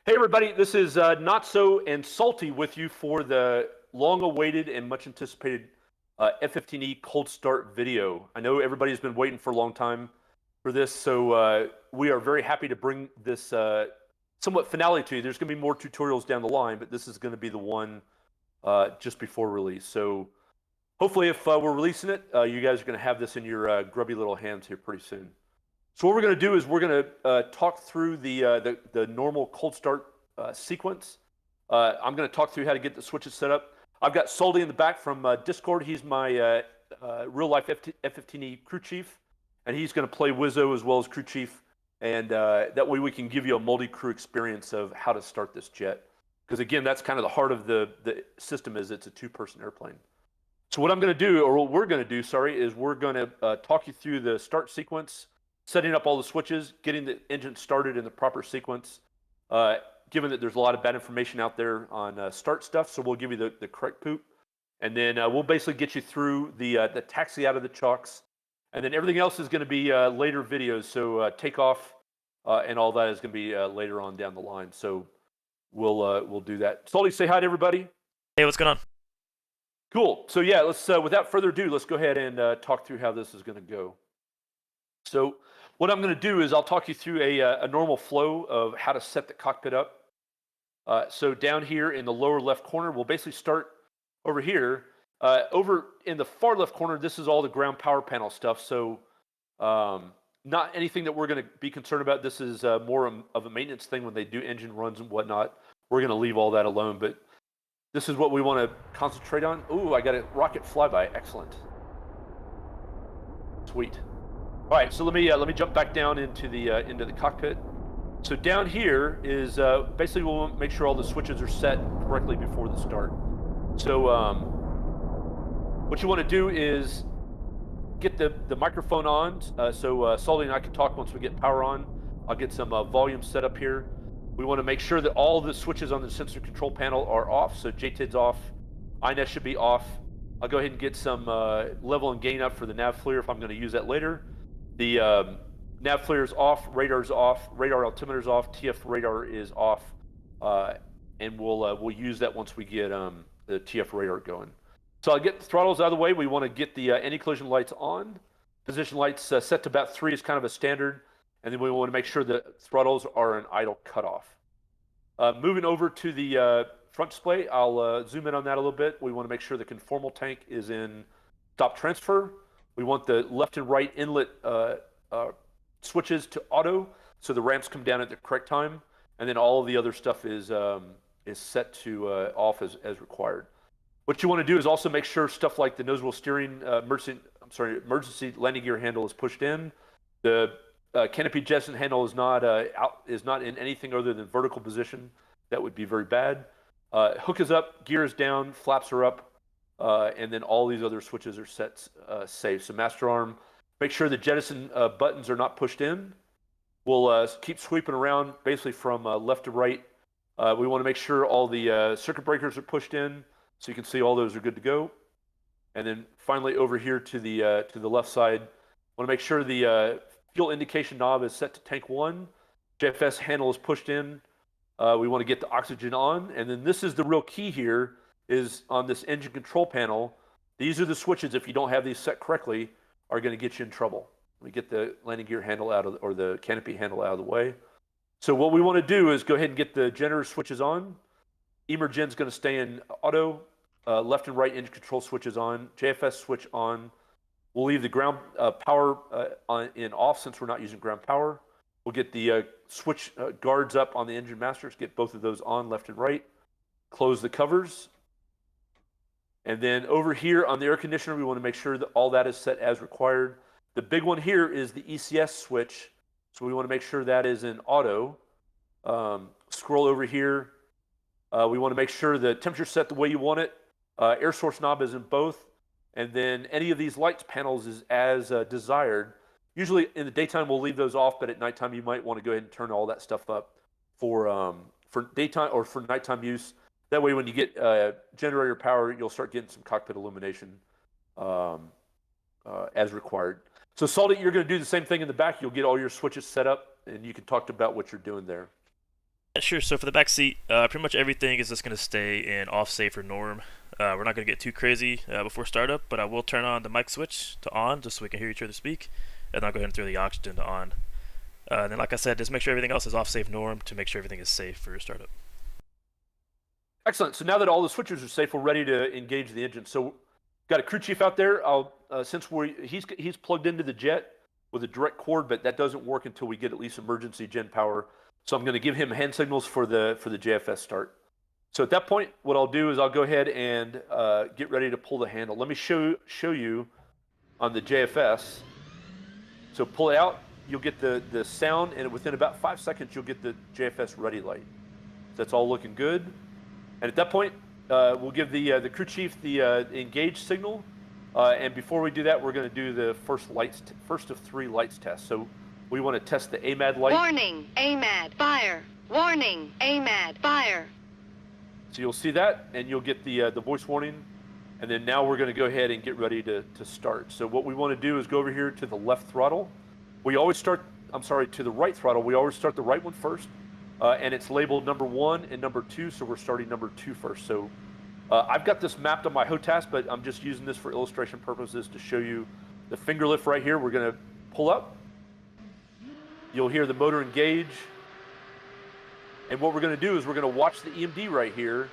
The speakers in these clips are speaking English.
Hey everybody, this is Not So and Salty with you for the long-awaited and much-anticipated F-15E cold start video. I know everybody's been waiting for a long time for this, so we are very happy to bring this somewhat finale to you. There's going to be more tutorials down the line, but this is going to be the one just before release. So hopefully if we're releasing it, you guys are going to have this in your grubby little hands here pretty soon. So what we're going to do is we're going to talk through the normal cold start sequence. I'm going to talk through how to get the switches set up. I've got Salty in the back from Discord. He's my real-life F-15E crew chief, and he's going to play Wizzo as well as crew chief, and that way we can give you a multi-crew experience of how to start this jet. Because again, that's kind of the heart of the system is it's a two-person airplane. So what I'm going to do, or what we're going to do, sorry, is we're going to talk you through the start sequence, setting up all the switches, getting the engine started in the proper sequence, given that there's a lot of bad information out there on start stuff, so we'll give you the correct poop. And then we'll basically get you through the taxi out of the chocks. And then everything else is going to be later videos, so takeoff and all that is going to be later on down the line. So we'll do that. Salty, say hi to everybody. Hey, what's going on? Cool. So yeah, let's without further ado, let's go ahead and talk through how this is going to go. So what I'm going to do is I'll talk you through a normal flow of how to set the cockpit up. So down here in the lower left corner, we'll basically start over here. Over in the far left corner, this is all the ground power panel stuff. So not anything that we're going to be concerned about. This is more of a maintenance thing when they do engine runs and whatnot. We're going to leave all that alone. But this is what we want to concentrate on. Ooh, I got a rocket flyby. Excellent. Sweet. All right, so let me jump back down into the cockpit. So down here is basically we'll make sure all the switches are set correctly before the start. So what you want to do is get the microphone on. So Salty and I can talk once we get power on. I'll get some volume set up here. We want to make sure that all the switches on the sensor control panel are off. So JTID's off, INES should be off. I'll go ahead and get some level and gain up for the nav FLIR if I'm going to use that later. The nav FLIR is off, radar's off, radar altimeter's off, TF radar is off, and we'll use that once we get the TF radar going. So I'll get the throttles out of the way. We want to get the anti-collision lights on. Position lights set to about 3 is kind of a standard, and then we want to make sure the throttles are an idle cutoff. Moving over to the front display, I'll zoom in on that a little bit. We want to make sure the conformal tank is in stop transfer. We want the left and right inlet switches to auto, so the ramps come down at the correct time, and then all of the other stuff is set to off as required. What you want to do is also make sure stuff like the nose wheel steering, emergency landing gear handle is pushed in. The canopy jettison handle is not in anything other than vertical position. That would be very bad. Hook is up, gear is down, flaps are up. And then all these other switches are set safe. So master arm, make sure the jettison buttons are not pushed in. We'll keep sweeping around basically from left to right. We want to make sure all the circuit breakers are pushed in, so you can see all those are good to go. And then finally over here to the left side, want to make sure the fuel indication knob is set to tank 1. JFS handle is pushed in. We want to get the oxygen on, and then this is the real key here. Is on this engine control panel. These are the switches, if you don't have these set correctly, are going to get you in trouble. Let me get the landing gear handle out of, or the canopy handle out of the way. So what we want to do is go ahead and get the generator switches on. Emergen's going to stay in auto. Left and right engine control switches on. JFS switch on. We'll leave the ground power in off since we're not using ground power. We'll get the switch guards up on the engine masters, get both of those on left and right. Close the covers. And then over here on the air conditioner, we want to make sure that all that is set as required. The big one here is the ECS switch. So we want to make sure that is in auto. Scroll over here. We want to make sure the temperature set the way you want it. Air source knob is in both. And then any of these lights panels is as desired. Usually in the daytime, we'll leave those off, but at nighttime, you might want to go ahead and turn all that stuff up for daytime or for nighttime use. That way, when you get generator power, you'll start getting some cockpit illumination as required. So Salty, you're going to do the same thing in the back. You'll get all your switches set up, and you can talk about what you're doing there. Yeah, sure. So for the back seat, pretty much everything is just going to stay in off, safe, or norm. We're not going to get too crazy before startup, but I will turn on the mic switch to on just so we can hear each other speak, and I'll go ahead and throw the oxygen to on. And then, like I said, just make sure everything else is off, safe, norm to make sure everything is safe for startup. Excellent. So now that all the switches are safe, we're ready to engage the engine. So got a crew chief out there. Since he's plugged into the jet with a direct cord, but that doesn't work until we get at least emergency gen power. So I'm going to give him hand signals for the JFS start. So at that point, what I'll do is I'll go ahead and get ready to pull the handle. Let me show you on the JFS. So pull it out, you'll get the sound, and within about 5 seconds, you'll get the JFS ready light. So that's all looking good. And at that point, we'll give the crew chief the engage signal. And before we do that, we're going to do the first of 3 lights test. So we want to test the AMAD light. Warning, AMAD, fire. Warning, AMAD, fire. So you'll see that, and you'll get the voice warning. And then now we're going to go ahead and get ready to start. So what we want to do is go over here to the left throttle. We always start, to the right throttle. We always start the right one first. And it's labeled number 1 and number 2, so we're starting number 2 first. So I've got this mapped on my HOTAS, but I'm just using this for illustration purposes to show you the finger lift right here. We're going to pull up. You'll hear the motor engage. And what we're going to do is we're going to watch the EMD right here,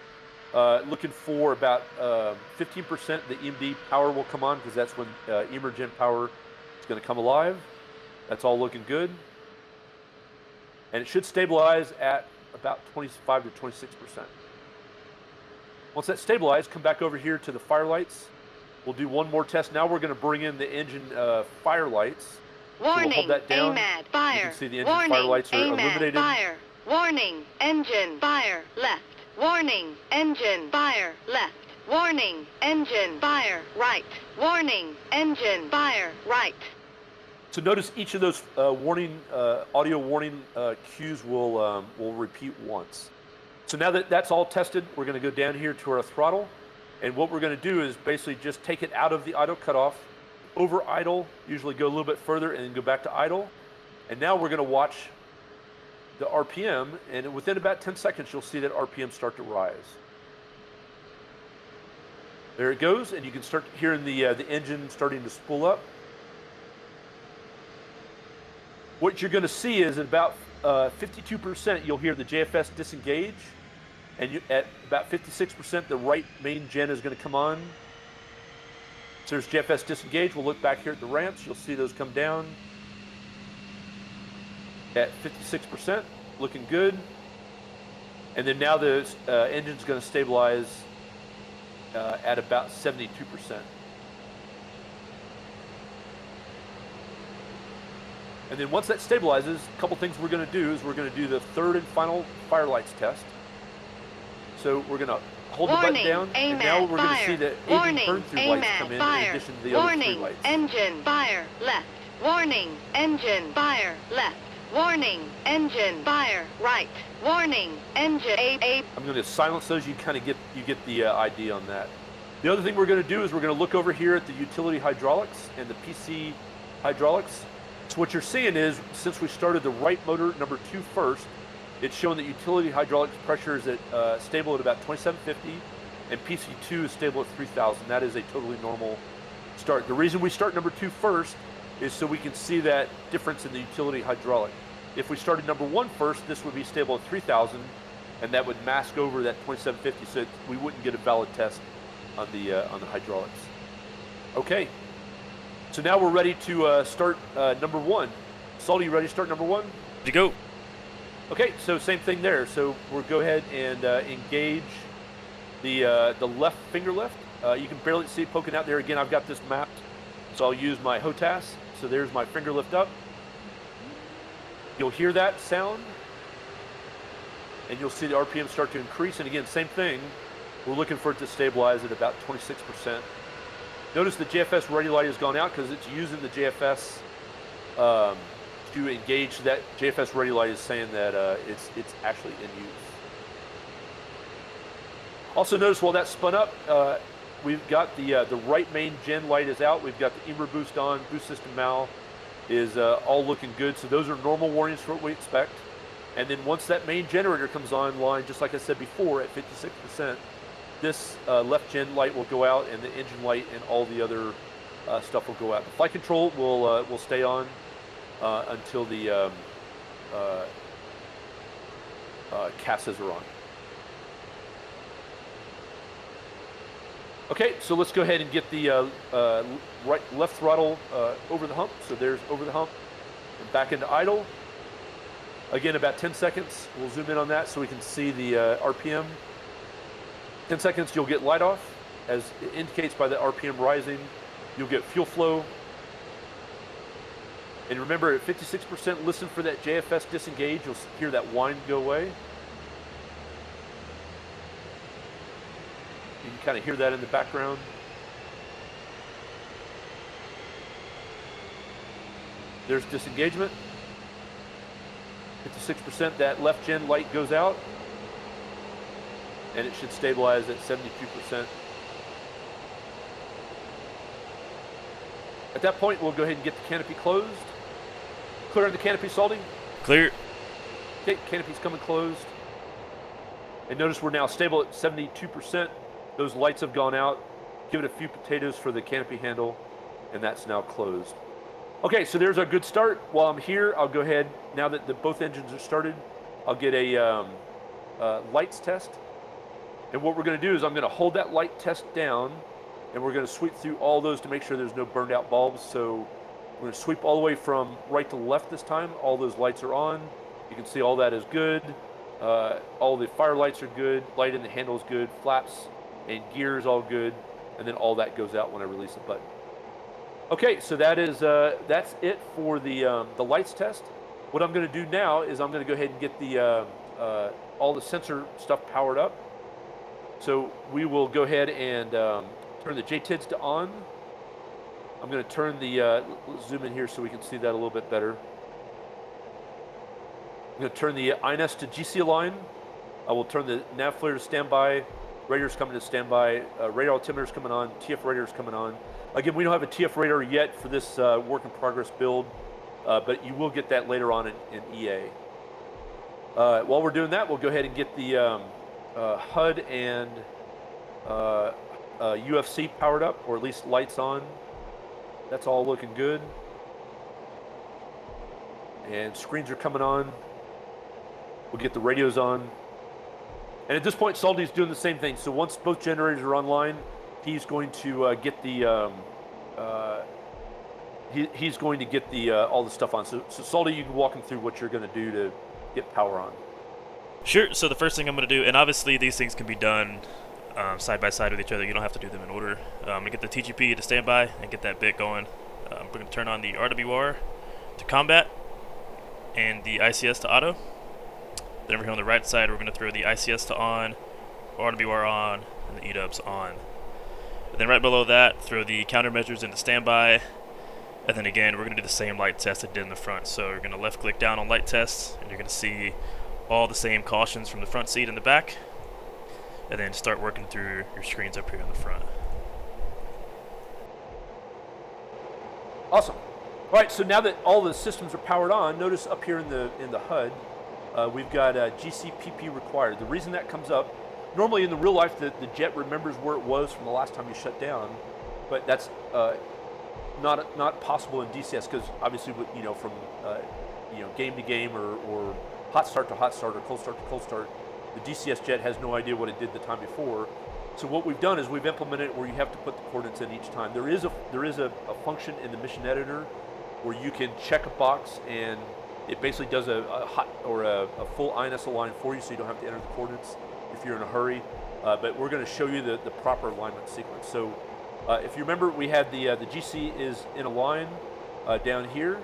looking for about 15% the EMD power will come on, because that's when emergen power is going to come alive. That's all looking good. And it should stabilize at about 25 to 26%. Once that's stabilized, come back over here to the fire lights. We'll do one more test. Now we're going to bring in the engine fire lights. Warning, so we'll hold that down. AMAD, fire. You can see the engine Warning, fire lights are AMAD, illuminated. Fire. Warning, engine, fire, left. Warning, engine, fire, left. Warning, engine, fire, right. Warning, engine, fire, right. So notice each of those audio warning cues will repeat once. So now that that's all tested, we're going to go down here to our throttle. And what we're going to do is basically just take it out of the idle cutoff, over idle, usually go a little bit further, and then go back to idle. And now we're going to watch the RPM, and within about 10 seconds, you'll see that RPM start to rise. There it goes, and you can start hearing the engine starting to spool up. What you're going to see is at about 52%, you'll hear the JFS disengage, and at about 56%, the right main gen is going to come on. So there's JFS disengage. We'll look back here at the ramps. You'll see those come down at 56%, looking good. And then now the engine's going to stabilize at about 72%. And then once that stabilizes, a couple things we're going to do is we're going to do the third and final fire lights test. So we're going to hold Warning, the button down, and now we're going to see the AV burn-through lights come in addition to the other 3 Warning, lights. engine, fire, left. Warning, engine, fire, left. Warning, engine, fire, right. Warning, engine, I'm going to silence those. You get the idea on that. The other thing we're going to do is we're going to look over here at the utility hydraulics and the PC hydraulics. So what you're seeing is, since we started the right motor number 2 first, it's showing that utility hydraulics pressure is at stable at about 2750, and PC2 is stable at 3000. That is a totally normal start. The reason we start number 2 first is so we can see that difference in the utility hydraulic. If we started number 1 first, this would be stable at 3000, and that would mask over that 2750, so we wouldn't get a valid test on the hydraulics. Okay, so now we're ready to start number 1. Salty, you ready to start number 1? To go. Okay, so same thing there. So we'll go ahead and engage the left finger lift. You can barely see it poking out there. Again, I've got this mapped, so I'll use my HOTAS. So there's my finger lift up. You'll hear that sound, and you'll see the RPM start to increase. And again, same thing. We're looking for it to stabilize at about 26%. Notice the JFS ready light has gone out because it's using the JFS to engage. That JFS ready light is saying that it's actually in use. Also notice while that spun up, we've got the right main gen light is out. We've got the Emer boost on, boost system mal is all looking good. So those are normal warnings for what we expect. And then once that main generator comes online, just like I said before, at 56%, this left gen light will go out, and the engine light and all the other stuff will go out. The flight control will stay on until the CASs are on. Okay, so let's go ahead and get the left throttle over the hump. So there's over the hump and back into idle. Again, about 10 seconds. We'll zoom in on that so we can see the RPM. 10 seconds, you'll get light off. As it indicates by the RPM rising, you'll get fuel flow. And remember, at 56%, listen for that JFS disengage. You'll hear that whine go away. You can kind of hear that in the background. There's disengagement. 56%, that left gen light goes out, and it should stabilize at 72%. At that point, we'll go ahead and get the canopy closed. Clearing the canopy, Salty. Clear. Okay, canopy's coming closed. And notice we're now stable at 72%. Those lights have gone out. Give it a few potatoes for the canopy handle, and that's now closed. Okay, so there's our good start. While I'm here, I'll go ahead, now that both engines are started, I'll get a lights test. And what we're going to do is I'm going to hold that light test down, and we're going to sweep through all those to make sure there's no burned out bulbs. So we're going to sweep all the way from right to left this time. All those lights are on. You can see all that is good. All the fire lights are good. Light in the handle is good. Flaps and gear is all good. And then all that goes out when I release the button. Okay, so that's it for the lights test. What I'm going to do now is I'm going to go ahead and get the all the sensor stuff powered up. So we will go ahead and turn the JTIDs to on. I'm going to turn the let's zoom in here so we can see that a little bit better. I'm going to turn the INS to GC align. I will turn the nav flare to standby. Radar's coming to standby. Radar altimeter's coming on. TF radar's coming on. Again, we don't have a TF radar yet for this work in progress build, but you will get that later on in EA. While we're doing that, we'll go ahead and get the HUD and UFC powered up, or at least lights on. That's all looking good. And screens are coming on. We'll get the radios on. And at this point, Salty's doing the same thing. So once both generators are online, he's going to get the he's going to get the all the stuff on. So Salty, you can walk him through what you're going to do to get power on. Sure. So the first thing I'm going to do, and obviously these things can be done side by side with each other. You don't have to do them in order. I'm going to get the TGP to standby and get that bit going. We're going to turn on the RWR to combat and the ICS to auto. Then over here on the right side, we're going to throw the ICS to on, RWR on, and the EDUBs on. And then right below that, throw the countermeasures into standby. And then again, we're going to do the same light test that did in the front. So you're going to left click down on light tests, and you're going to see all the same cautions from the front seat and the back. And then start working through your screens up here in the front. Awesome. All right, so now that all the systems are powered on, notice up here in the HUD, we've got GCPP required. The reason that comes up, normally in the real life, the jet remembers where it was from the last time you shut down, but that's not possible in DCS because obviously, from game to game or hot start to hot start or cold start to cold start, the DCS jet has no idea what it did the time before. So what we've done is we've implemented it where you have to put the coordinates in each time. There is a function in the mission editor where you can check a box and it basically does a hot or a full INS align for you, so you don't have to enter the coordinates if you're in a hurry. But we're going to show you the proper alignment sequence. So if you remember, we had the GC is in a line down here.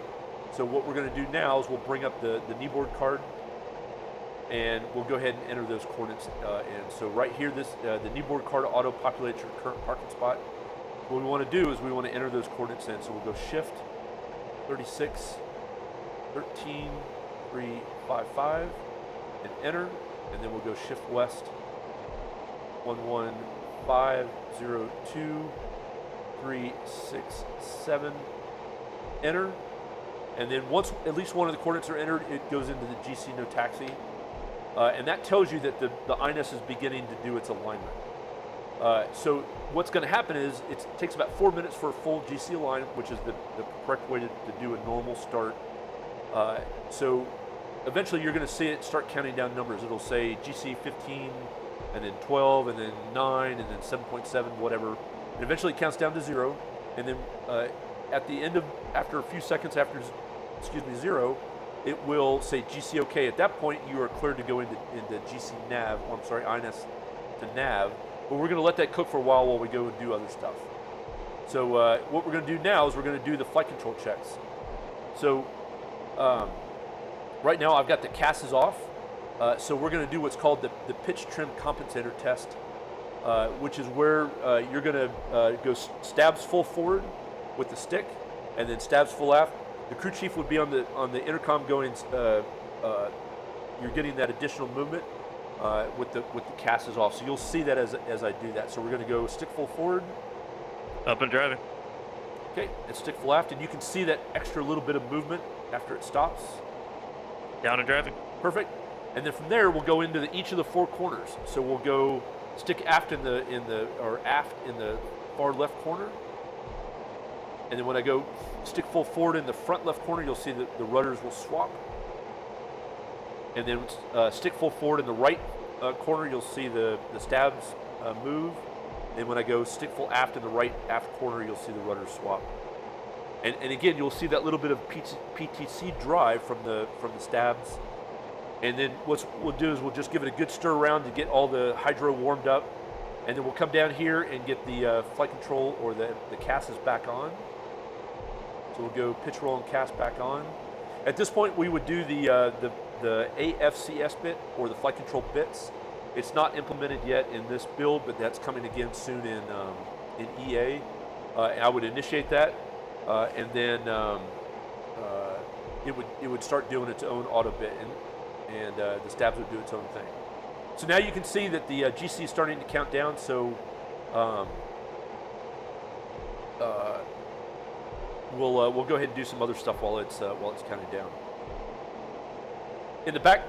So what we're going to do now is we'll bring up the kneeboard card, and we'll go ahead and enter those coordinates in. So right here, the kneeboard card auto-populates your current parking spot. What we want to do is we want to enter those coordinates in. So we'll go Shift 36 13 355 and enter, and then we'll go Shift West 11502 367, enter, And then once at least one of the coordinates are entered, it goes into the GC no taxi. And that tells you that the INS is beginning to do its alignment. So what's going to happen is it takes about 4 minutes for a full GC alignment, which is the correct way to do a normal start. So eventually you're going to see it start counting down numbers. It'll say GC 15, and then 12, and then 9, and then 7.7, whatever. And eventually it counts down to 0. And then at the end of, after a few seconds after, 0, it will say GC OK. At that point, you are cleared to go into GC nav, or I'm sorry, INS to nav. But we're going to let that cook for a while we go and do other stuff. So what we're going to do now is we're going to do the flight control checks. So right now I've got the CASs off. So we're going to do what's called the pitch trim compensator test, which is where you're going to go stabs full forward with the stick, and then stabs full aft. The crew chief would be on the intercom going. You're getting that additional movement with the CASs off. So you'll see that as I do that. So we're going to go stick full forward. Up and driving. Okay, and stick full aft, and you can see that extra little bit of movement after it stops. Down and driving. Perfect. And then from there we'll go into each of the 4 corners. So we'll go stick aft in the far left corner. And then when I go stick full forward in the front left corner, you'll see that the rudders will swap. And then stick full forward in the right corner, you'll see the stabs move. And when I go stick full aft in the right aft corner, you'll see the rudders swap. And again, you'll see that little bit of PTC drive from the stabs. And then what we'll do is we'll just give it a good stir around to get all the hydro warmed up. And then we'll come down here and get the flight control or the CASs back on. So we'll go pitch roll and CAS back on. At this point, we would do the AFCS bit or the flight control bits. It's not implemented yet in this build, but that's coming again soon in EA. I would initiate that, and then it would start doing its own auto bit, and the stabs would do its own thing. So now you can see that the GC is starting to count down. So we'll go ahead and do some other stuff while it's counting down. In the back,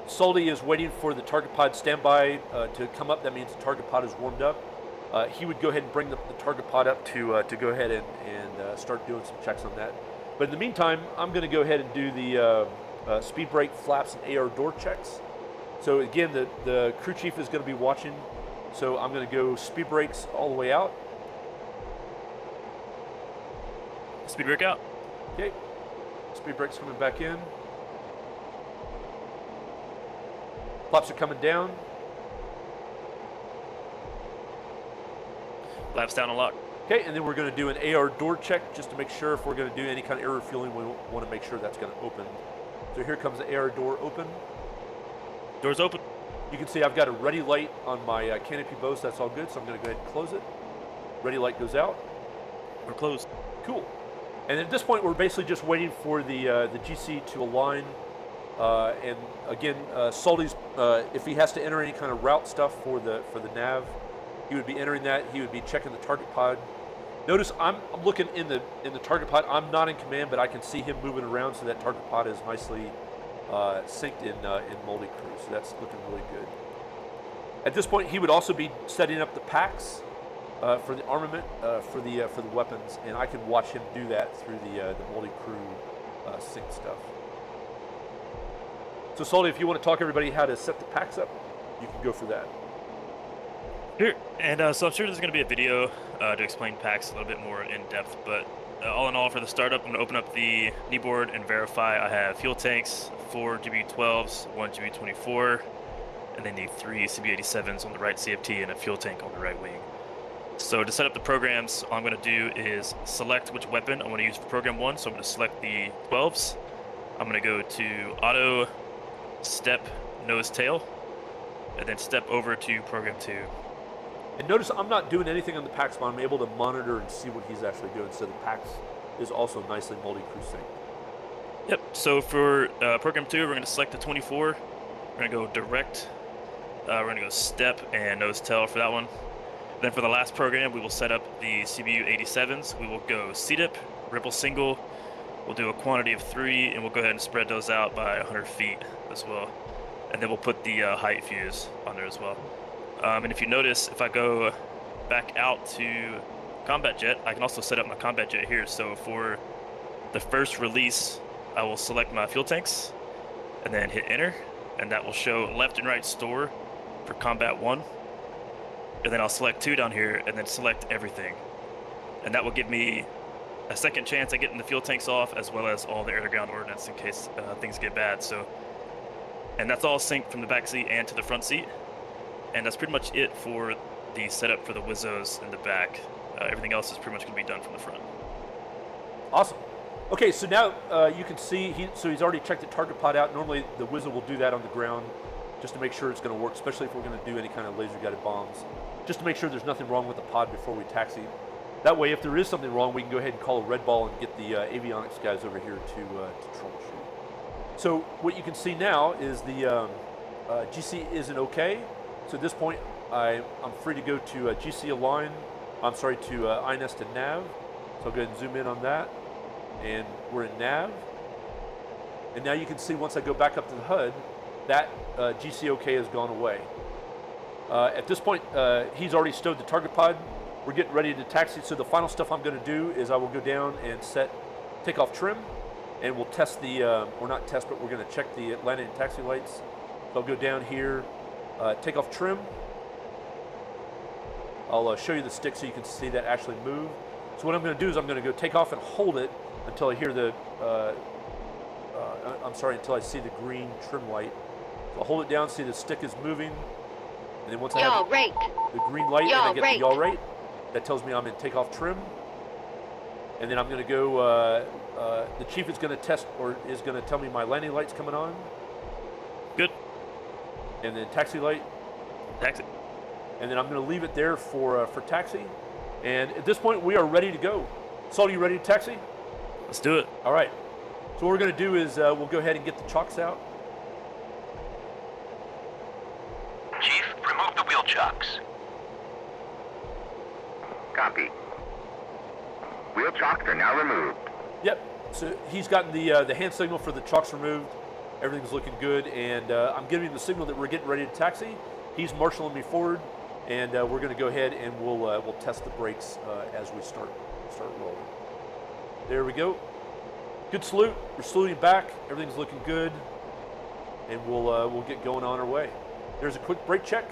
Soldy is waiting for the target pod standby to come up. That means the target pod is warmed up. He would go ahead and bring the target pod up to go ahead and start doing some checks on that. But in the meantime, I'm going to go ahead and do the speed brake, flaps, and AR door checks. So again, the crew chief is going to be watching. So I'm going to go speed brakes all the way out. Speed brake out. Okay. Speed brakes coming back in. Flaps are coming down. Flaps down and lock. Okay, and then we're going to do an AR door check just to make sure if we're going to do any kind of air refueling, we want to make sure that's going to open. So here comes the AR door open. Doors open. You can see I've got a ready light on my canopy bow, so that's all good. So I'm going to go ahead and close it. Ready light goes out. We're closed. Cool. And at this point, we're basically just waiting for the GC to align. And again, Soldy's, if he has to enter any kind of route stuff for the nav, he would be entering that. He would be checking the target pod. Notice I'm looking in the target pod. I'm not in command, but I can see him moving around, so that target pod is nicely synced in Multi Crew. So that's looking really good. At this point, he would also be setting up the packs for the armament for the weapons, and I can watch him do that through the Multi Crew sync stuff. So Soldy, if you want to talk everybody how to set the packs up, you can go for that. Sure. And so I'm sure there's going to be a video to explain packs a little bit more in depth, but all in all, for the startup, I'm going to open up the kneeboard and verify I have fuel tanks, 4 GB12s, 1 GB24, and then the 3 CB87s on the right CFT and a fuel tank on the right wing. So to set up the programs, all I'm going to do is select which weapon I want to use for program 1. So I'm going to select the 12s. I'm going to go to auto, step, nose, tail, and then step over to program 2. And notice I'm not doing anything on the packs, but I'm able to monitor and see what he's actually doing. So the packs is also nicely multi-crew synced. Yep, so for program 2, we're going to select the 24. We're going to go direct. We're going to go step and nose tail for that one. Then for the last program, we will set up the CBU 87s. We will go CDIP, ripple single, We'll do a quantity of 3, and we'll go ahead and spread those out by 100 feet as well. And then we'll put the height fuse on there as well. And if you notice, if I go back out to combat jet, I can also set up my combat jet here. So for the first release, I will select my fuel tanks and then hit enter, and that will show left and right store for combat 1. And then I'll select 2 down here and then select everything. And that will give me a second chance at getting the fuel tanks off, as well as all the air-to-ground ordnance in case things get bad. So, and that's all synced from the back seat and to the front seat. And that's pretty much it for the setup for the Wizzos in the back. Everything else is pretty much going to be done from the front. Awesome. Okay, so now you can see, he's already checked the target pod out. Normally the Wizzo will do that on the ground just to make sure it's going to work, especially if we're going to do any kind of laser-guided bombs, just to make sure there's nothing wrong with the pod before we taxi. That way, if there is something wrong, we can go ahead and call a red ball and get the avionics guys over here to troubleshoot. So what you can see now is the GC isn't okay. So at this point, I'm free to go to GC align. I'm sorry, to INS to nav. So I'll go ahead and zoom in on that. And we're in nav. And now you can see once I go back up to the HUD, that GC OK has gone away. At this point, he's already stowed the target pod. We're getting ready to taxi. So the final stuff I'm going to do is I will go down and set takeoff trim, and we'll test the, or not test, but we're going to check the landing and taxi lights. So I'll go down here, takeoff trim. I'll show you the stick so you can see that actually move. So what I'm going to do is I'm going to go take off and hold it until I hear the, until I see the green trim light. So I'll hold it down, see the stick is moving, and then once I have the green light and I get the yaw rate, that tells me I'm in takeoff trim. And then I'm going to go, the chief is going to test, or is going to tell me my landing light's coming on. Good. And then taxi light. Taxi. And then I'm going to leave it there for taxi. And at this point, we are ready to go. Saul, you ready to taxi? Let's do it. All right. So what we're going to do is we'll go ahead and get the chocks out. Chief, remove the wheel chocks. Copy. Wheel chocks are now removed. Yep. So he's gotten the hand signal for the chocks removed. Everything's looking good, and I'm giving him the signal that we're getting ready to taxi. He's marshaling me forward, and we're going to go ahead and we'll test the brakes as we start rolling. There we go. Good salute. We're saluting back. Everything's looking good, and we'll get going on our way. There's a quick brake check.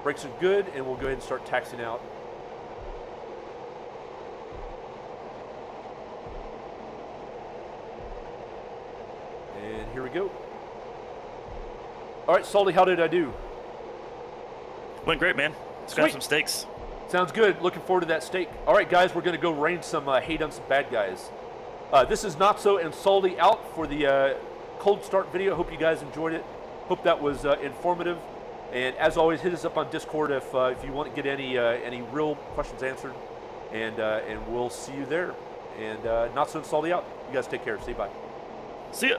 Brakes are good, and we'll go ahead and start taxiing out. And here we go. All right, Salty, how did I do? Went great, man. Let's grab some steaks. Sounds good. Looking forward to that steak. All right, guys, we're going to go rain some hate on some bad guys. This is Not So and Salty out for the cold start video. Hope you guys enjoyed it. Hope that was informative. And as always, hit us up on Discord if you want to get any real questions answered. And we'll see you there. And Not So and Salty out. You guys take care. See you. Bye. See ya.